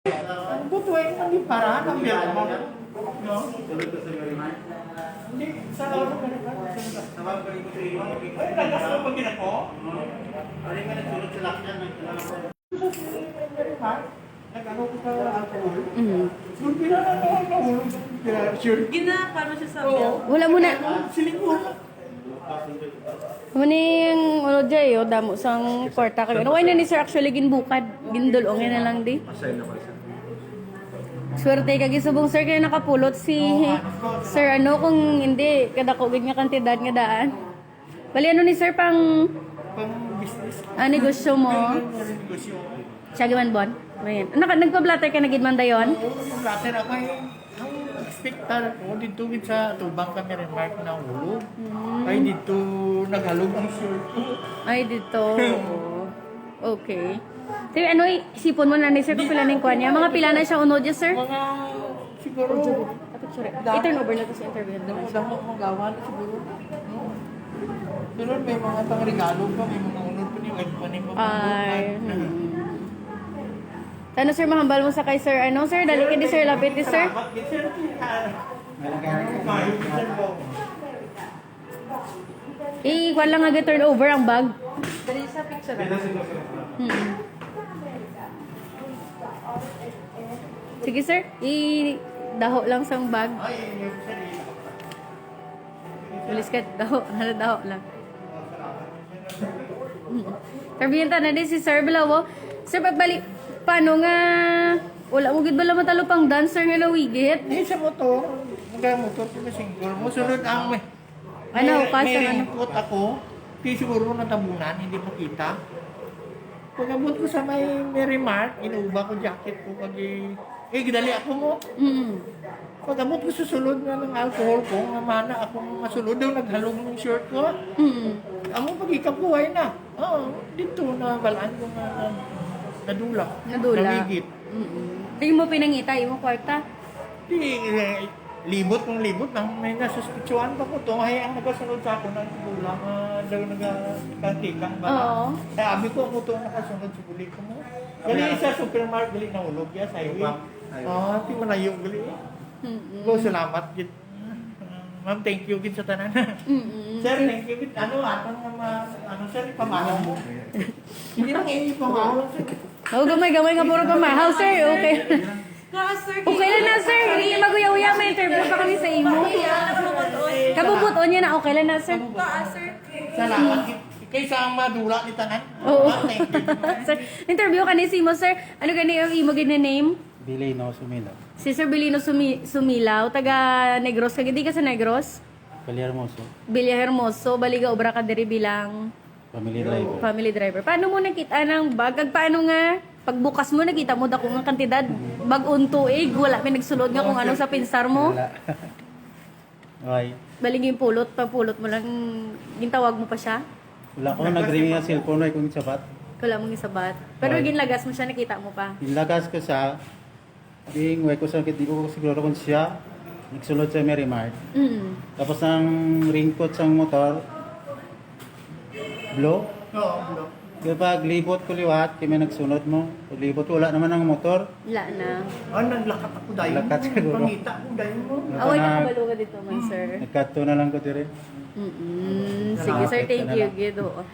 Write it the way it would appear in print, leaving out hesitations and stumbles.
Butuin mo di para ng birma. No? Hindi, sa laro ka rin. Ay, lagas mo pag ginako? Ay, ka nagsulot sa lakyan. Nag-ano ko sa alcohol? Yung pinananood na ulo. Gina, paano siya sabi? Wala mo na. Silingon. Muning ano jay o damo sang kwarta kami. Ano na ni sir actually ginbukad. Gindulongin na lang di. Swerte ka gisubong sir kaya nakapulot si sir ano kung hindi kadako gid nga kantidad nga daan. Bali ano ni sir pang business. negosyo mo. Negosyo. Siya giman bon. Ayan. Nagpa-blatter ka na gid man dayon? Blatter ako ang expectar ko dito gid sa tubang kami rin mark na ulo. Ay dito naghalog ang shirt ko. Ay dito. Okay. Sir, ano isipon mo na ni sir kung pila ning kuan niya? Mga pila na siya unod niya sir? Mga siguro I-turn over na to sa interview. damo magawan siguro. Pero may mga pangregalo pa, may mga unod pa ni wag pa ni mo. Ay. Ano sir, mahambal mo sa kay sir? Ano sir? Dali ka di sir, lapit di sir. Kuan lang nga turn over ang bag. Dali sa picture. Sige sir, daho lang sa bag. Bilis ka, daho lang. Karbiyan na din si sir Bilawo. Sir, pagbalik, paano nga, wala mo gid bala matalupang dancer nga nawigit? Eh sa motor, nagamotor ko na siguro. Musunod ang may Kasi may ano? ringkot ako, di siguro natabunan, hindi makita. Pag abot ko sa may remark, inuuba ko jacket ko pag gidali ako mo. Pag abot ko susunod na ng alcohol ko, nga mana akong masunod daw naghalong ng shirt ko. Amo pag ikabuhay na. Oo, dito na balaan ko na nadula. Namigit. Di mo pinangita, imo kwarta. Libot ng libot nang may nasuspitsuhan pa ko to ay ang nagasunod sa ako ng bulang daw nagakantikang ba. Oo. Sabi ko mo to nakasunod sa buli ko mo. Gali sa supermarket gali na ulog ya sa highway. Ti malayo gali. Go salamat gid. Ma'am, thank you gid sa tanan. Sir, thank you gid. Atong sir pamahal mo. Hindi lang pamahal sir. Oh, gamay nga puro pamahal sir. Okay. Okay lang na sir. Hindi maguya-uya, may interview pa kami sa imo. Kabubuton niya na okay lang na sir. Salamat gid. Kaysa ang madula ni tanan. Oo. Thank you. Sir, interview ka ni Simo sir. Ano gani yung imo gid na name? Bilino Sumilaw. Si Sir Bilino Sumilaw, taga Negros ka di ka sa Negros? Hermoso. Bilya Hermoso, baliga obra ka diri bilang Family driver. family driver. Paano mo nakita ng bag? Kag paano nga pagbukas mo nakita mo dako nga kantidad bag tuig wala may nagsulod nga kung ano sa pinsar mo. Wala. Okay. Balig yung pulot, papulot mo lang gintawag mo pa siya. Wala ko nag-ring nga cellphone ay kung sabat. Wala mong isabat. Pero Okay. ginlagas mo siya nakita mo pa. Ilagas ko sa ding way ko sa di ko siguro kung siya nagsulod sa Merrimart. Tapos ang ringkot sa motor blow. Oo, bro. Kapag libot ko liwat, kaya may nagsunod mo. Pag libot wala naman ang motor. Wala na. Naglakat ako dahil Lakat siguro. Pangita ko dahil mo. Away na kabalo ka dito man sir. Nagkato na lang ko dire. Sige sir, thank you. Gido.